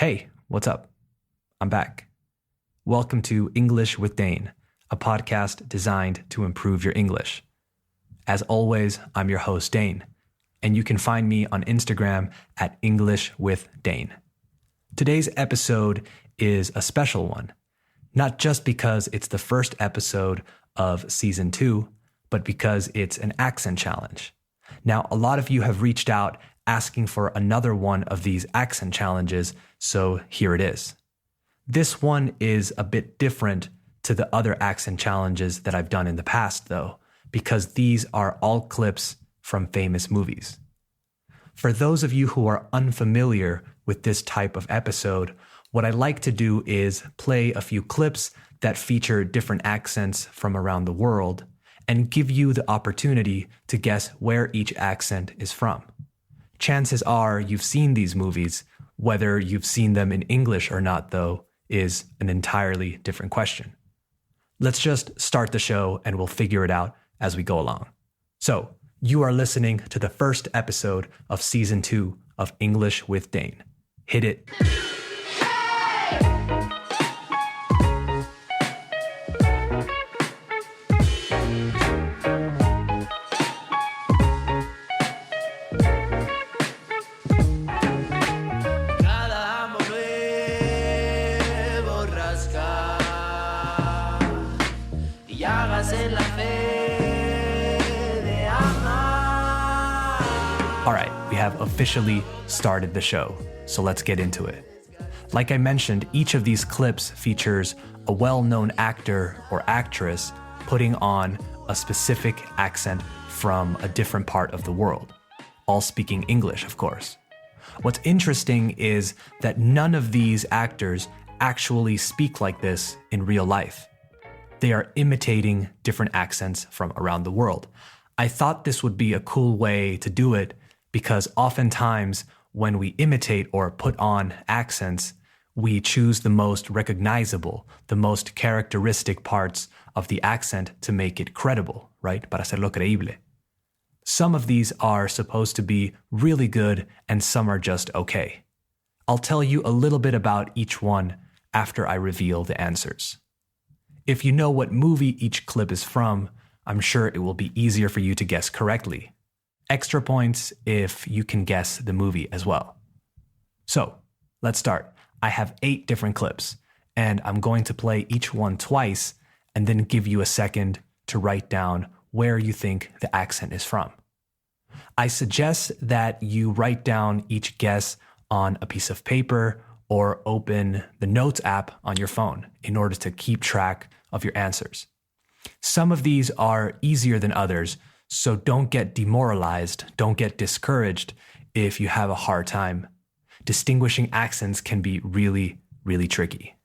Hey, what's up? I'm back. Welcome to English with Dane, a podcast designed to improve your English. As always, I'm your host, Dane, and you can find me on Instagram at English with Dane. Today's episode is a special one, not just because it's the first episode of season 2, but because it's an accent challenge. Now, a lot of you have reached out asking for another one of these accent challenges, so here it is. This one is a bit different to the other accent challenges that I've done in the past, though, because these are all clips from famous movies. For those of you who are unfamiliar with this type of episode, what I like to do is play a few clips that feature different accents from around the world and give you the opportunity to guess where each accent is from. Chances are you've seen these movies. Whether you've seen them in English or not, though, is an entirely different question. Let's just start the show and we'll figure it out as we go along. So, you are listening to the first episode of season 2 of English with Dane. Hit it. All right, we have officially started the show, so let's get into it. Like I mentioned, each of these clips features a well-known actor or actress putting on a specific accent from a different part of the world, all speaking English, of course. What's interesting is that none of these actors actually speak like this in real life. They are imitating different accents from around the world. I thought this would be a cool way to do it because oftentimes when we imitate or put on accents, we choose the most recognizable, the most characteristic parts of the accent to make it credible, right? Para hacerlo creíble. Some of these are supposed to be really good and some are just okay. I'll tell you a little bit about each one after I reveal the answers. If you know what movie each clip is from, I'm sure it will be easier for you to guess correctly. Extra points if you can guess the movie as well. So, let's start. I have 8 different clips, and I'm going to play each one twice and then give you a second to write down where you think the accent is from. I suggest that you write down each guess on a piece of paper or open the Notes app on your phone in order to keep track of your answers. Some of these are easier than others, so don't get demoralized, don't get discouraged if you have a hard time. Distinguishing accents can be really, really tricky.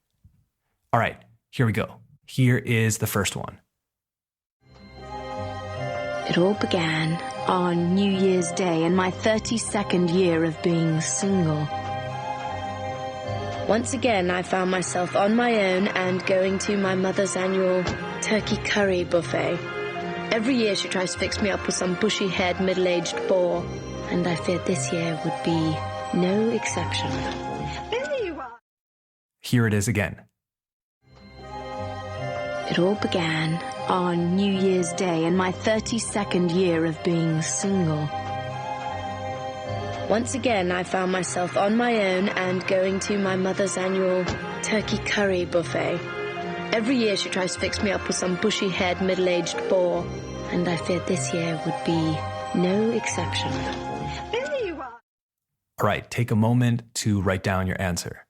All right, here we go. Here is the first one. It all began on New Year's Day in my 32nd year of being single. Once again, I found myself on my own and going to my mother's annual turkey curry buffet. Every year she tries to fix me up with some bushy-haired, middle-aged bore, and I feared this year would be no exception. Here it is again. It all began on New Year's Day in my 32nd year of being single. Once again, I found myself on my own and going to my mother's annual turkey curry buffet. Every year she tries to fix me up with some bushy-haired, middle-aged bore, and I feared this year would be no exception. All right, take a moment to write down your answer.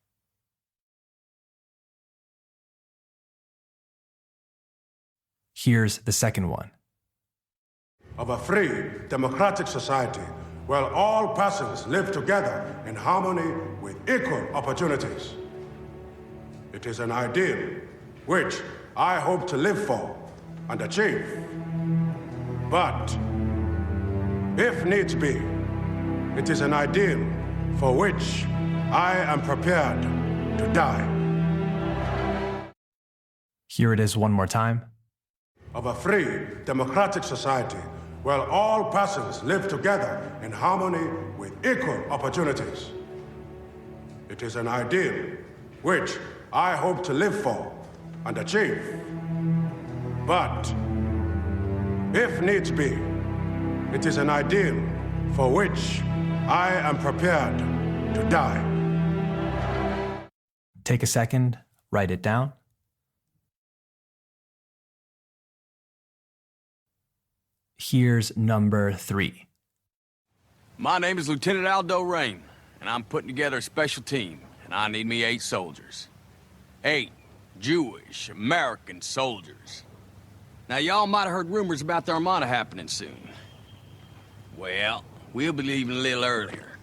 Here's the second one. Of a free, democratic society where all persons live together in harmony with equal opportunities. It is an ideal which I hope to live for and achieve. But, if needs be, it is an ideal for which I am prepared to die. Here it is one more time. Of a free, democratic society where all persons live together in harmony with equal opportunities. It is an ideal which I hope to live for and achieve. But if needs be, it is an ideal for which I am prepared to die. Take a second, write it down. Here's number 3. My name is Lieutenant Aldo Rain, and I'm putting together a special team, and I need me 8 soldiers. 8 Jewish American soldiers. Now, y'all might have heard rumors about the Armada happening soon. Well, we'll be leaving a little earlier.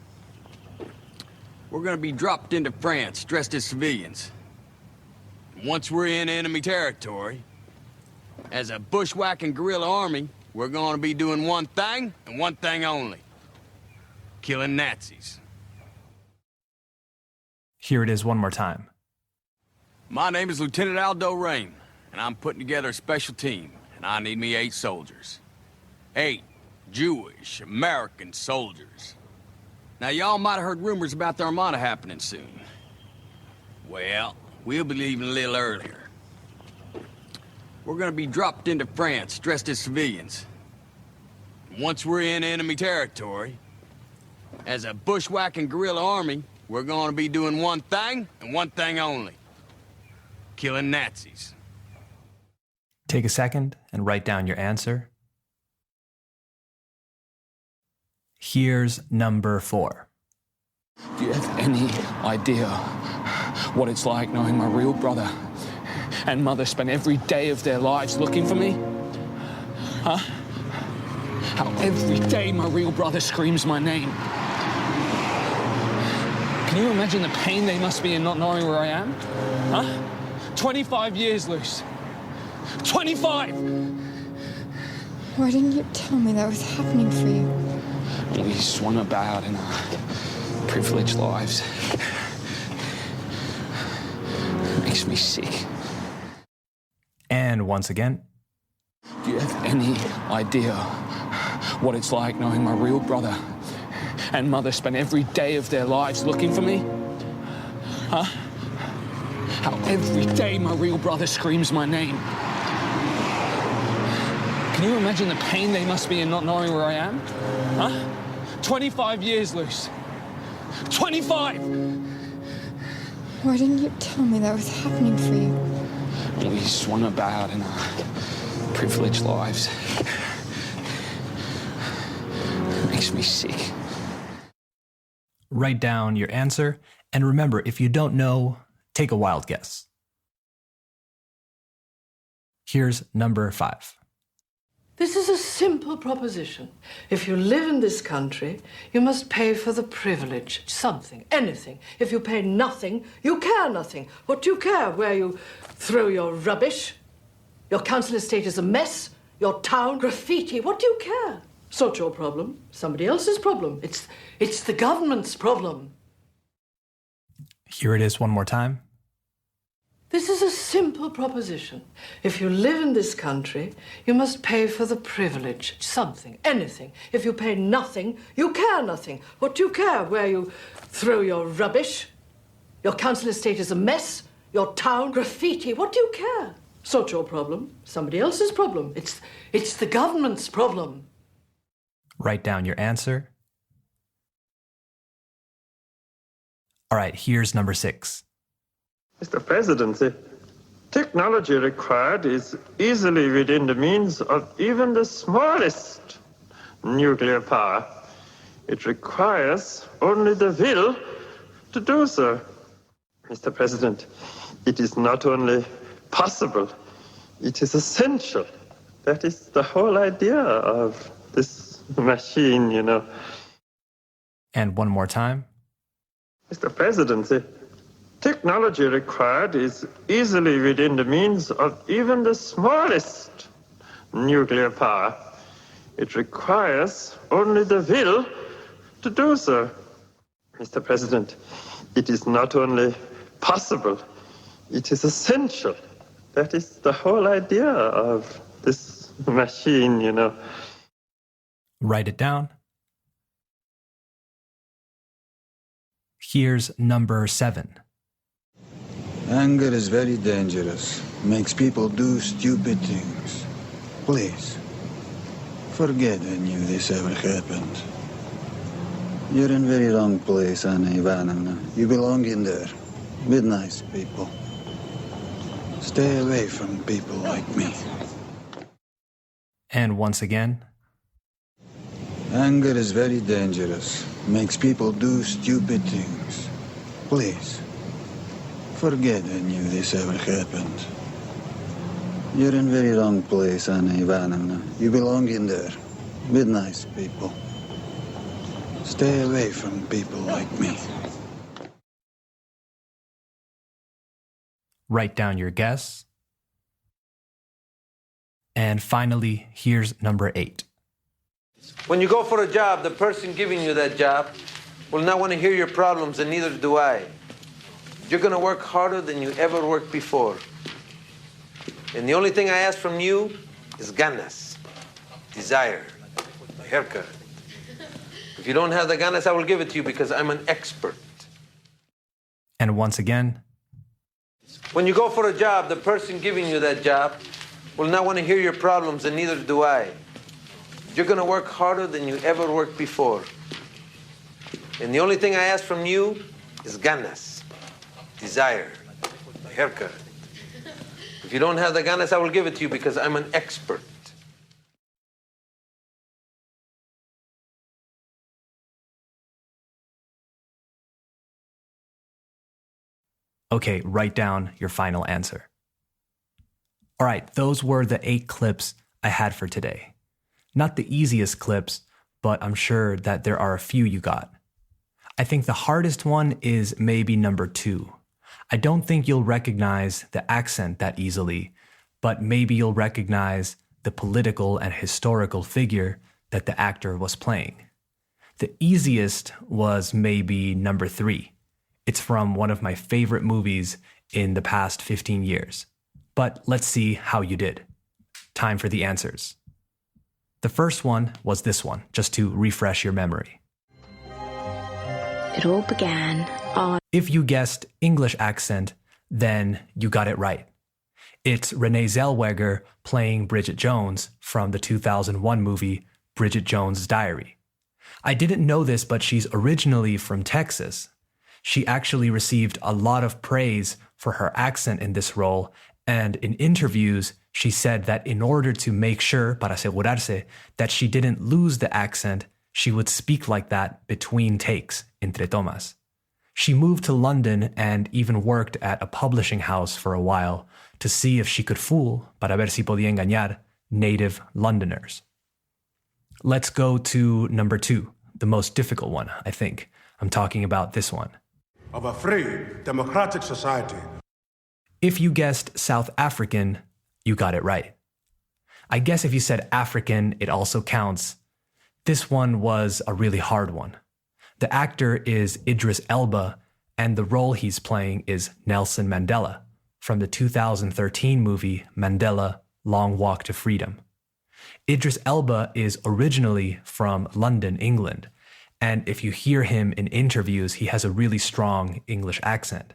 We're gonna be dropped into France, dressed as civilians. Once we're in enemy territory, as a bushwhacking guerrilla army, we're gonna be doing one thing, and one thing only. Killing Nazis. Here it is one more time. My name is Lieutenant Aldo Rain, and I'm putting together a special team, and I need me 8 soldiers. 8 Jewish American soldiers. Now, y'all might have heard rumors about the Armada happening soon. Well, we'll be leaving a little earlier. We're gonna be dropped into France, dressed as civilians. Once we're in enemy territory, as a bushwhacking guerrilla army, we're gonna be doing one thing, and one thing only. Killing Nazis. Take a second and write down your answer. Here's number 4. Do you have any idea what it's like knowing my real brother and mother spent every day of their lives looking for me? Huh? How every day my real brother screams my name. Can you imagine the pain they must be in not knowing where I am? Huh? 25 years, Luce. 25! Why didn't you tell me that was happening for you? We swung about in our privileged lives. It makes me sick. And once again. Do you have any idea what it's like knowing my real brother and mother spent every day of their lives looking for me? Huh? How every day my real brother screams my name. Can you imagine the pain they must be in not knowing where I am? Huh? 25 years, Luce. 25! Why didn't you tell me that was happening for you? We swung about in our privileged lives. It makes me sick. Write down your answer, and remember, if you don't know, take a wild guess. Here's number 5. This is a simple proposition. If you live in this country, you must pay for the privilege, something, anything. If you pay nothing, you care nothing. What do you care? Where you throw your rubbish? Your council estate is a mess? Your town graffiti? What do you care? It's not your problem. Somebody else's problem. It's the government's problem. Here it is one more time. This is a simple proposition. If you live in this country, you must pay for the privilege, something, anything. If you pay nothing, you care nothing. What do you care? Where you throw your rubbish? Your council estate is a mess? Your town graffiti? What do you care? It's not your problem. Somebody else's problem. It's the government's problem. Write down your answer. All right, here's number 6. Mr. President, the technology required is easily within the means of even the smallest nuclear power. It requires only the will to do so. Mr. President, it is not only possible, it is essential. That is the whole idea of this machine, you know. And one more time. Mr. President, the technology required is easily within the means of even the smallest nuclear power. It requires only the will to do so. Mr. President, it is not only possible, it is essential. That is the whole idea of this machine, you know. Write it down. here's number 7. Anger is very dangerous. Makes people do stupid things. Please, forget I knew this ever happened. You're in very wrong place, Anna Ivanovna. You belong in there, with nice people. Stay away from people like me. And once again. Anger is very dangerous. Makes people do stupid things. Please, forget I knew this ever happened. You're in very wrong place, Anna Ivanovna. You belong in there, with nice people. Stay away from people like me. Write down your guess. And finally, here's number 8. When you go for a job, the person giving you that job will not want to hear your problems, and neither do I. You're going to work harder than you ever worked before. And the only thing I ask from you is ganas, desire, a haircut. If you don't have the ganas, I will give it to you because I'm an expert. And once again. When you go for a job, the person giving you that job will not want to hear your problems, and neither do I. You're going to work harder than you ever worked before. And the only thing I ask from you is ganas, desire, a haircut. If you don't have the ganas, I will give it to you because I'm an expert. Okay, write down your final answer. All right, those were the 8 clips I had for today. Not the easiest clips, but I'm sure that there are a few you got. I think the hardest one is maybe number 2. I don't think you'll recognize the accent that easily, but maybe you'll recognize the political and historical figure that the actor was playing. The easiest was maybe number 3. It's from one of my favorite movies in the past 15 years. But let's see how you did. Time for the answers. The first one was this one, just to refresh your memory. It all began on... If you guessed English accent, then you got it right. It's Renee Zellweger playing Bridget Jones from the 2001 movie Bridget Jones's Diary. I didn't know this, but she's originally from Texas. She actually received a lot of praise for her accent in this role, and in interviews, she said that in order to make sure, para asegurarse, that she didn't lose the accent, she would speak like that between takes, entre tomas. She moved to London and even worked at a publishing house for a while to see if she could fool, para ver si podía engañar, native Londoners. Let's go to number 2, the most difficult one, I think. I'm talking about this one. Of a free, democratic society. If you guessed South African, you got it right. I guess if you said African, it also counts. This one was a really hard one. The actor is Idris Elba, and the role he's playing is Nelson Mandela from the 2013 movie Mandela: Long Walk to Freedom. Idris Elba is originally from London, England, and if you hear him in interviews, he has a really strong English accent.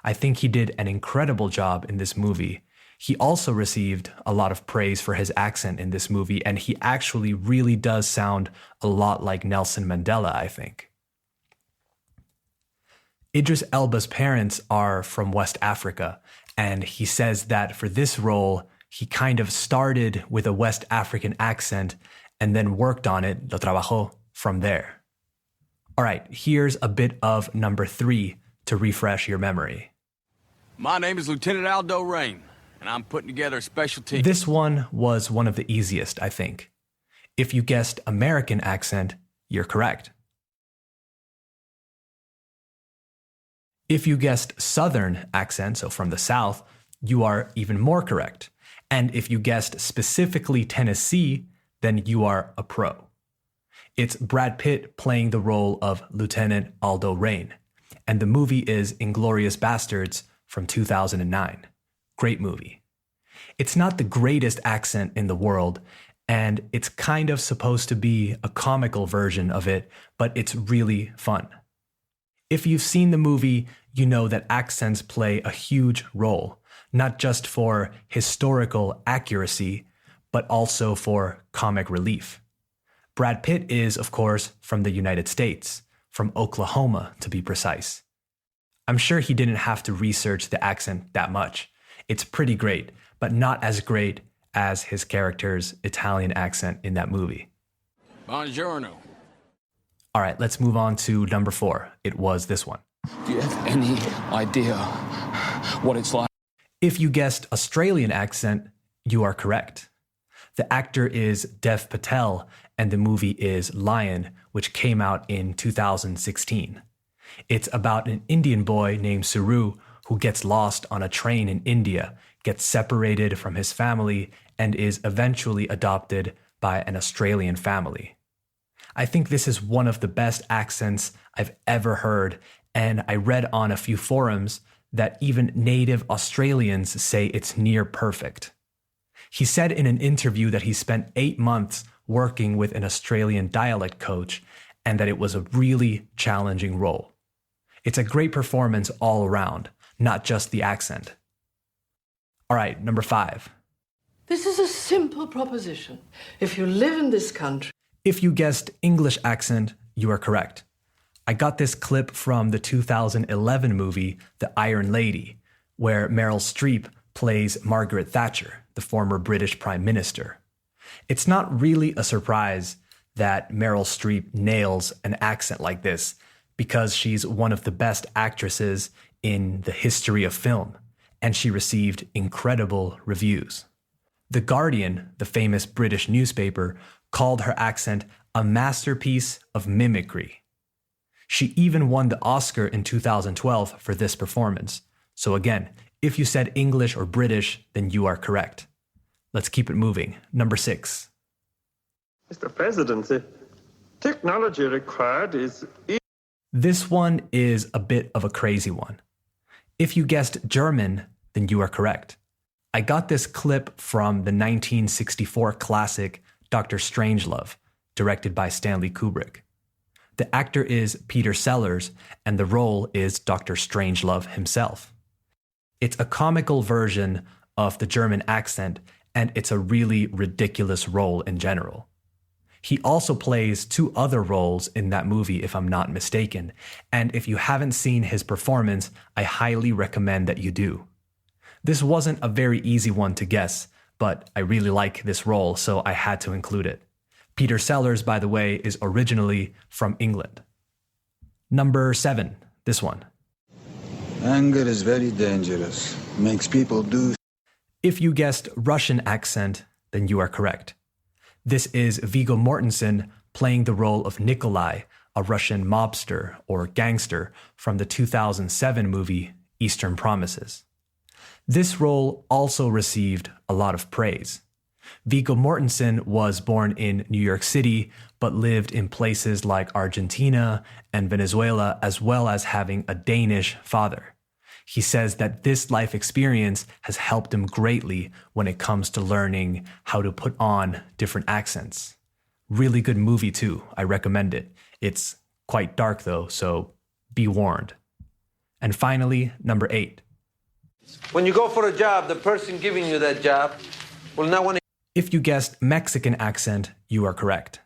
I think he did an incredible job in this movie. He also received a lot of praise for his accent in this movie, and he actually really does sound a lot like Nelson Mandela, I think. Idris Elba's parents are from West Africa, and he says that for this role, he kind of started with a West African accent and then worked on it, lo trabajó, from there. All right, here's a bit of number 3 to refresh your memory. My name is Lieutenant Aldo Rain, and I'm putting together a special team. This one was one of the easiest, I think. If you guessed American accent, you're correct. If you guessed Southern accent, so from the South, you are even more correct. And if you guessed specifically Tennessee, then you are a pro. It's Brad Pitt playing the role of Lieutenant Aldo Rain, and the movie is Inglourious Basterds from 2009. Great movie. It's not the greatest accent in the world, and it's kind of supposed to be a comical version of it, but it's really fun. If you've seen the movie, you know that accents play a huge role, not just for historical accuracy, but also for comic relief. Brad Pitt is, of course, from the United States, from Oklahoma to be precise. I'm sure he didn't have to research the accent that much. It's pretty great, but not as great as his character's Italian accent in that movie. Buongiorno. All right, let's move on to number 4. It was this one. Do you have any idea what it's like? If you guessed Australian accent, you are correct. The actor is Dev Patel, and the movie is Lion, which came out in 2016. It's about an Indian boy named Suru who gets lost on a train in India, gets separated from his family, and is eventually adopted by an Australian family. I think this is one of the best accents I've ever heard, and I read on a few forums that even native Australians say it's near perfect. He said in an interview that he spent 8 months working with an Australian dialect coach and that it was a really challenging role. It's a great performance all around, not just the accent. All right, number 5. This is a simple proposition. If you live in this country... If you guessed English accent, you are correct. I got this clip from the 2011 movie The Iron Lady, where Meryl Streep plays Margaret Thatcher, the former British Prime Minister. It's not really a surprise that Meryl Streep nails an accent like this, because she's one of the best actresses in the history of film, and she received incredible reviews. The Guardian, the famous British newspaper, called her accent a masterpiece of mimicry. She even won the Oscar in 2012 for this performance. So again, if you said English or British, then you are correct. Let's keep it moving. Number 6. Mr. President, the technology required is... This one is a bit of a crazy one. If you guessed German, then you are correct. I got this clip from the 1964 classic Dr. Strangelove, directed by Stanley Kubrick. The actor is Peter Sellers, and the role is Dr. Strangelove himself. It's a comical version of the German accent, and it's a really ridiculous role in general. He also plays 2 other roles in that movie, if I'm not mistaken, and if you haven't seen his performance, I highly recommend that you do. This wasn't a very easy one to guess, but I really like this role, so I had to include it. Peter Sellers, by the way, is originally from England. Number 7, this one. Anger is very dangerous. Makes people do... If you guessed Russian accent, then you are correct. This is Viggo Mortensen playing the role of Nikolai, a Russian mobster or gangster from the 2007 movie Eastern Promises. This role also received a lot of praise. Viggo Mortensen was born in New York City, but lived in places like Argentina and Venezuela, as well as having a Danish father. He says that this life experience has helped him greatly when it comes to learning how to put on different accents. Really good movie too, I recommend it. It's quite dark though, so be warned. And finally, number 8. When you go for a job, the person giving you that job will not want to... If you guessed Mexican accent, you are correct.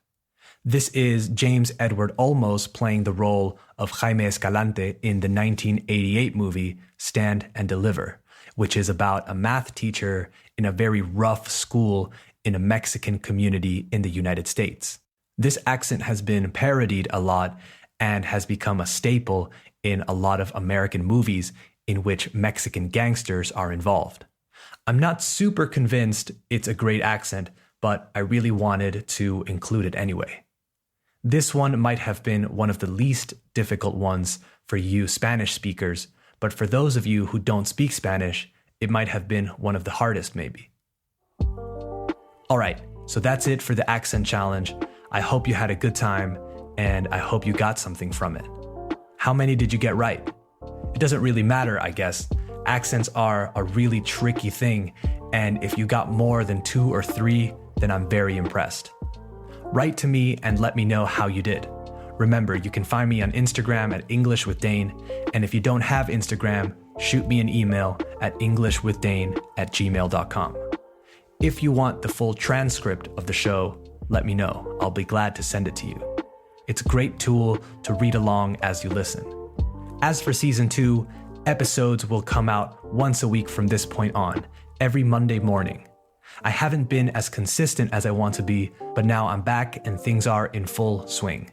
This is James Edward Olmos playing the role of Jaime Escalante in the 1988 movie Stand and Deliver, which is about a math teacher in a very rough school in a Mexican community in the United States. This accent has been parodied a lot and has become a staple in a lot of American movies in which Mexican gangsters are involved. I'm not super convinced it's a great accent, but I really wanted to include it anyway. This one might have been one of the least difficult ones for you Spanish speakers, but for those of you who don't speak Spanish, it might have been one of the hardest maybe. All right, so that's it for the accent challenge. I hope you had a good time, and I hope you got something from it. How many did you get right? It doesn't really matter, I guess. Accents are a really tricky thing, and if you got more than 2 or 3, then I'm very impressed. Write to me and let me know how you did. Remember, you can find me on Instagram at English with Dane, and if you don't have Instagram, shoot me an email at englishwithdane@gmail.com. If you want the full transcript of the show, let me know. I'll be glad to send it to you. It's a great tool to read along as you listen. As for season 2, episodes will come out once a week from this point on, every Monday morning. I haven't been as consistent as I want to be, but now I'm back and things are in full swing.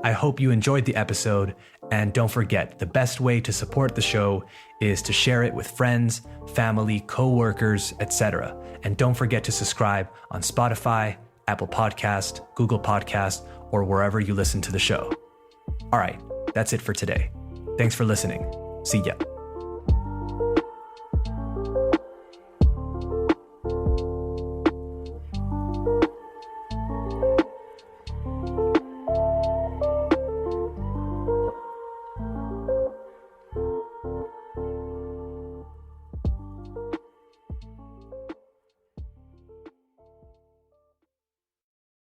I hope you enjoyed the episode, and don't forget, the best way to support the show is to share it with friends, family, co-workers, etc. And don't forget to subscribe on Spotify, Apple Podcast, Google Podcast, or wherever you listen to the show. All right, that's it for today. Thanks for listening. See ya.